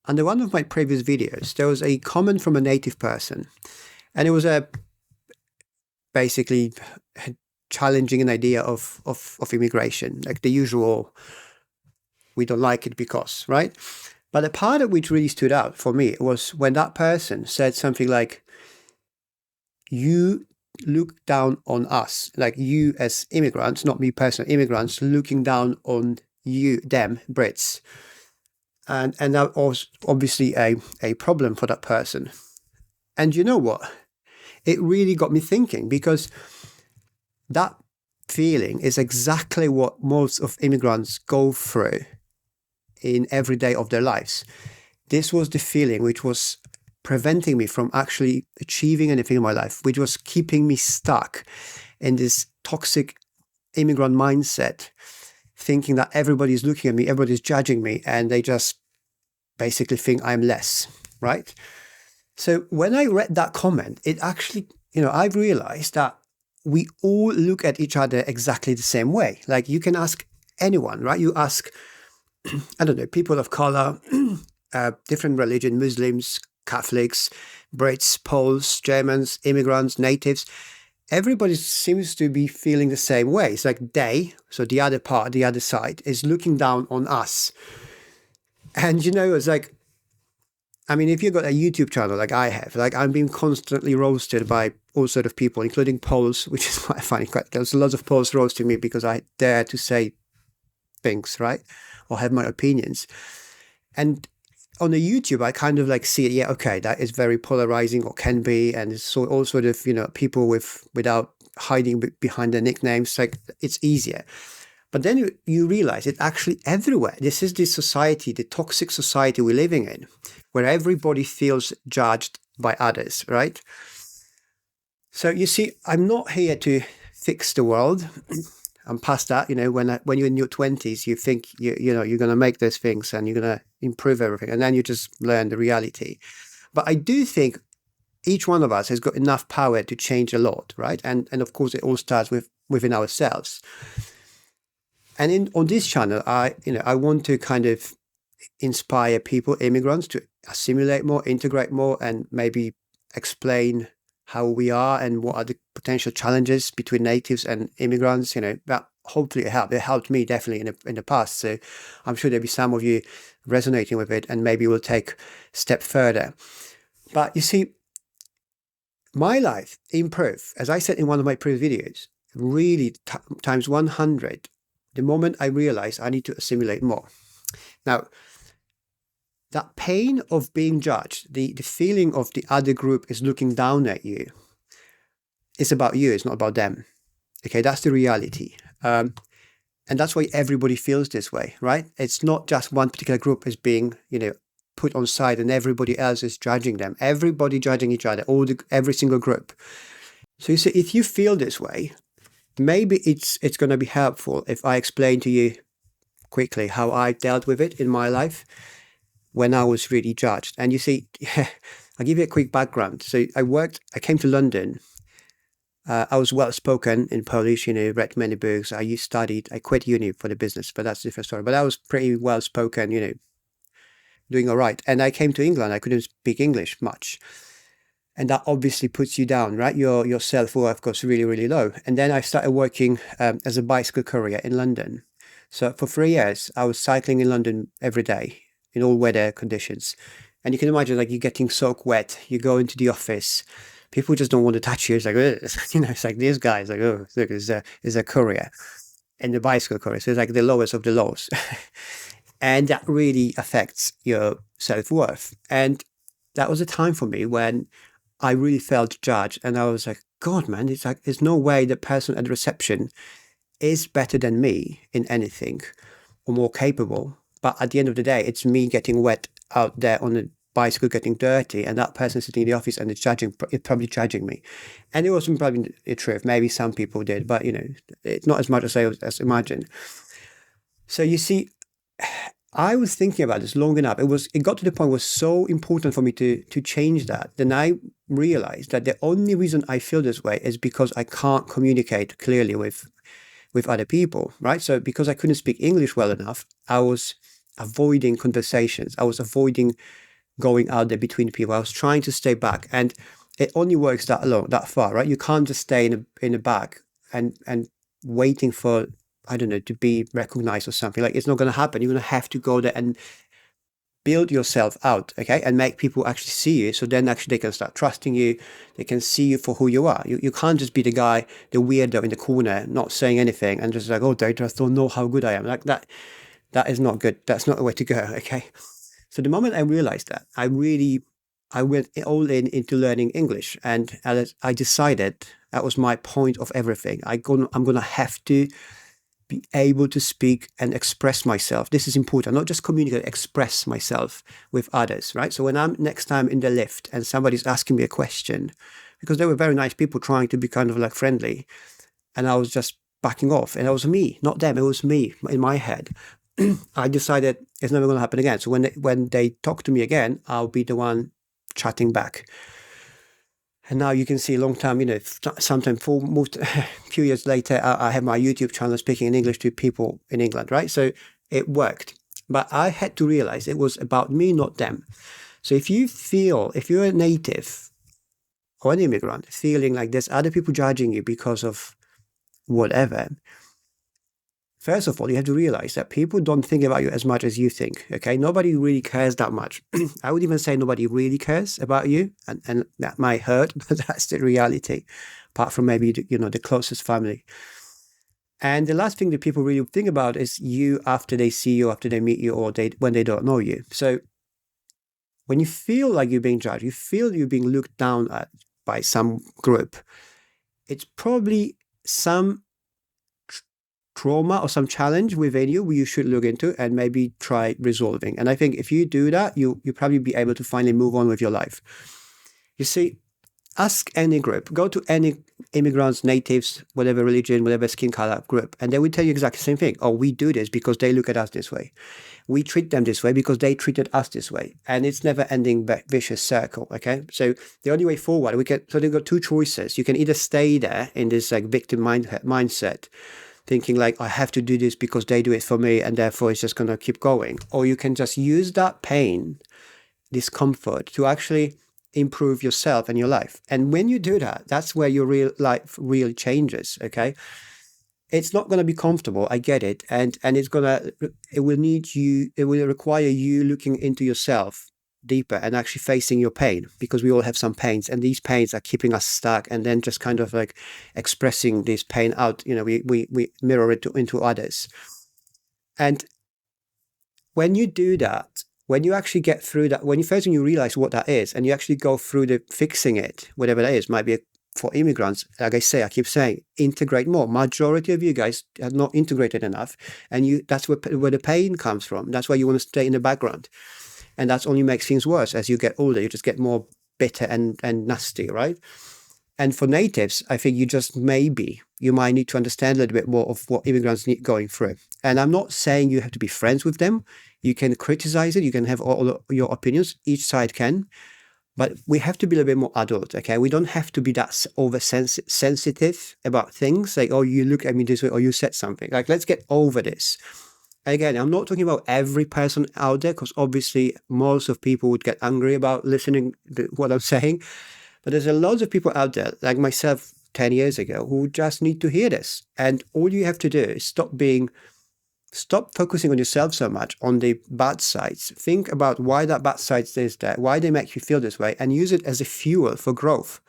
under one of my previous videos, there was a comment from a native person, and it was basically challenging an idea of immigration, like the usual, we don't like it because, right? But the part of which really stood out for me was when that person said something like, you look down on us, like you as immigrants, not me personally, immigrants looking down on you, them, Brits. And that was obviously a problem for that person. And you know what? It really got me thinking, because that feeling is exactly what most of immigrants go through in every day of their lives. This was the feeling which was preventing me from actually achieving anything in my life, which was keeping me stuck in this toxic immigrant mindset, thinking that everybody's looking at me, everybody's judging me, and they just basically think I'm less, right? So when I read that comment, it actually, I've realized that we all look at each other exactly the same way. Like, you can ask anyone, right? You ask, I don't know, people of color, different religion, Muslims, Catholics, Brits, Poles, Germans, immigrants, natives. Everybody seems to be feeling the same way. It's like they, so the other part, the other side, is looking down on us. And, it's like, I mean, if you've got a YouTube channel like I have, like, I'm being constantly roasted by all sorts of people, including Poles, which is quite funny. There's lots of Poles roasting me because I dare to say things, right? Or have my opinions. And on the YouTube, I kind of like see it, yeah, okay, that is very polarizing, or can be, and it's all sort of, people without hiding behind their nicknames, like, it's easier. But then you realize it's actually everywhere. This is the society, the toxic society we're living in, where everybody feels judged by others, right? So you see, I'm not here to fix the world. I'm past that. When you're in your 20s, you think you're going to make those things and you're going to improve everything, and then you just learn the reality. But I do think each one of us has got enough power to change a lot, right? And of course, it all starts within ourselves. And on this channel, I want to kind of inspire people, immigrants, to assimilate more, integrate more, and maybe explain how we are and what are the potential challenges between natives and immigrants. That hopefully it helped me definitely in the past. So I'm sure there'll be some of you resonating with it, and maybe we'll take a step further. But you see, my life improved, as I said in one of my previous videos, really times 100 the moment I realized I need to assimilate more. Now, that pain of being judged, the feeling of the other group is looking down at you, it's about you, it's not about them. Okay, that's the reality. And that's why everybody feels this way, right? It's not just one particular group is being, put on side and everybody else is judging them. Everybody judging each other, every single group. So you see, if you feel this way, maybe it's going to be helpful if I explain to you quickly how I dealt with it in my life when I was really judged. And you see, I'll give you a quick background. So I came to London. I was well spoken in Polish, read many books. I quit uni for the business, but that's a different story. But I was pretty well spoken, doing all right. And I came to England. I couldn't speak English much. And that obviously puts you down, right? Your self-worth goes really, really low. And then I started working as a bicycle courier in London. So for 3 years, I was cycling in London every day in all weather conditions. And you can imagine, like, you're getting soaked wet. You go into the office. People just don't want to touch you. It's like, it's like this guy's like, oh, look, is a courier and the bicycle courier. So it's like the lowest of the lows. And that really affects your self-worth. And that was a time for me when I really felt judged, and I was like, God, man, it's like, there's no way the person at the reception is better than me in anything or more capable. But at the end of the day, it's me getting wet out there on the bicycle, getting dirty, and that person sitting in the office and it's probably judging me. And it wasn't probably the truth. Maybe some people did, but it's not as much as I imagined. So you see, I was thinking about this long enough. It got to the point where it was so important for me to change that. Then I realized that the only reason I feel this way is because I can't communicate clearly with other people, right? So because I couldn't speak English well enough, I was avoiding conversations. I was avoiding going out there between people. I was trying to stay back, and it only works that far, right? You can't just stay in the back and waiting for, I don't know, to be recognized or something. Like, it's not going to happen. You're going to have to go there and build yourself out, okay, and make people actually see you. So then actually they can start trusting you. They can see you for who you are. You can't just be the guy, the weirdo in the corner, not saying anything and just like, oh, they just don't know how good I am. Like that. That is not good. That's not the way to go, okay? So the moment I realized that, I went all in into learning English, and I decided that was my point of everything. I'm gonna have to be able to speak and express myself. This is important. Not just communicate, express myself with others, right? So when I'm next time in the lift and somebody's asking me a question, because they were very nice people trying to be kind of like friendly, and I was just backing off, and it was me, not them. It was me in my head. I decided it's never going to happen again. So when they talk to me again, I'll be the one chatting back. And now you can see a long time, sometime for most few years later, I have my YouTube channel speaking in English to people in England, right? So it worked. But I had to realize it was about me, not them. So if you're a native or an immigrant feeling like there's other people judging you because of whatever, first of all, you have to realize that people don't think about you as much as you think, okay? Nobody really cares that much. I would even say nobody really cares about you, and that might hurt, but that's the reality, apart from maybe, the closest family. And the last thing that people really think about is you after they see you, after they meet you, or when they don't know you. So when you feel like you're being judged, you feel you're being looked down at by some group, it's probably some trauma or some challenge within you should look into and maybe try resolving. And I think if you do that, you'll probably be able to finally move on with your life. You see, ask any group, go to any immigrants, natives, whatever religion, whatever skin color group, and they will tell you exactly the same thing. Oh, we do this because they look at us this way. We treat them this way because they treated us this way. And it's never ending vicious circle, okay? So the only way forward, so they've got two choices. You can either stay there in this like victim mindset, thinking like, I have to do this because they do it for me, and therefore it's just going to keep going. Or you can just use that pain, discomfort, to actually improve yourself and your life. And when you do that, that's where your real life really changes, okay? It's not going to be comfortable, I get it. And it will require you looking into yourself deeper and actually facing your pain, because we all have some pains, and these pains are keeping us stuck, and then just kind of like expressing this pain out, we mirror it into others. And when you do that, when you actually get through that, when you realize what that is, and you actually go through the fixing it, whatever that is, might be for immigrants, like I keep saying, integrate more. Majority of you guys are not integrated enough, and that's where the pain comes from. That's why you want to stay in the background. And that only makes things worse. As you get older, you just get more bitter and nasty, right? And for natives, I think you might need to understand a little bit more of what immigrants need going through. And I'm not saying you have to be friends with them. You can criticize it. You can have all your opinions. Each side can. But we have to be a little bit more adult, okay? We don't have to be that sensitive about things like, oh, you look at me this way, or you said something. Like, let's get over this. Again, I'm not talking about every person out there, because obviously most of people would get angry about listening to what I'm saying. But there's a lot of people out there, like myself 10 years ago, who just need to hear this. And all you have to do is stop focusing on yourself so much, on the bad sides. Think about why that bad side is there, why they make you feel this way, and use it as a fuel for growth.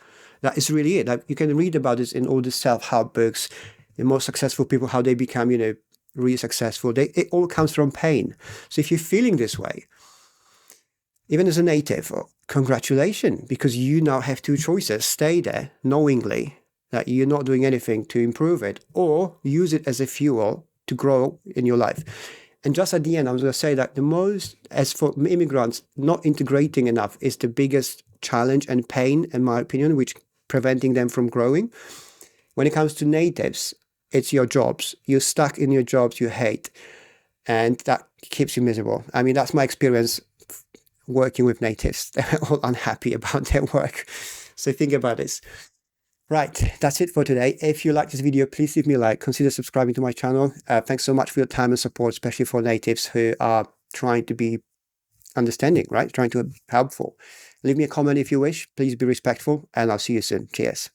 That is really it. Like, you can read about this in all the self-help books, the most successful people, how they become, really successful. It all comes from pain. So if you're feeling this way, even as a native, congratulations, because you now have two choices. Stay there knowingly that you're not doing anything to improve it, or use it as a fuel to grow in your life. And just at the end, I was going to say that as for immigrants, not integrating enough is the biggest challenge and pain, in my opinion, which preventing them from growing. When it comes to natives, it's your jobs. You're stuck in your jobs you hate, and that keeps you miserable. I mean, that's my experience working with natives. They're all unhappy about their work. So think about this. Right, that's it for today. If you like this video, please leave me a like. Consider subscribing to my channel. Thanks so much for your time and support, especially for natives who are trying to be understanding, right? Trying to be helpful. Leave me a comment if you wish. Please be respectful, and I'll see you soon. Cheers.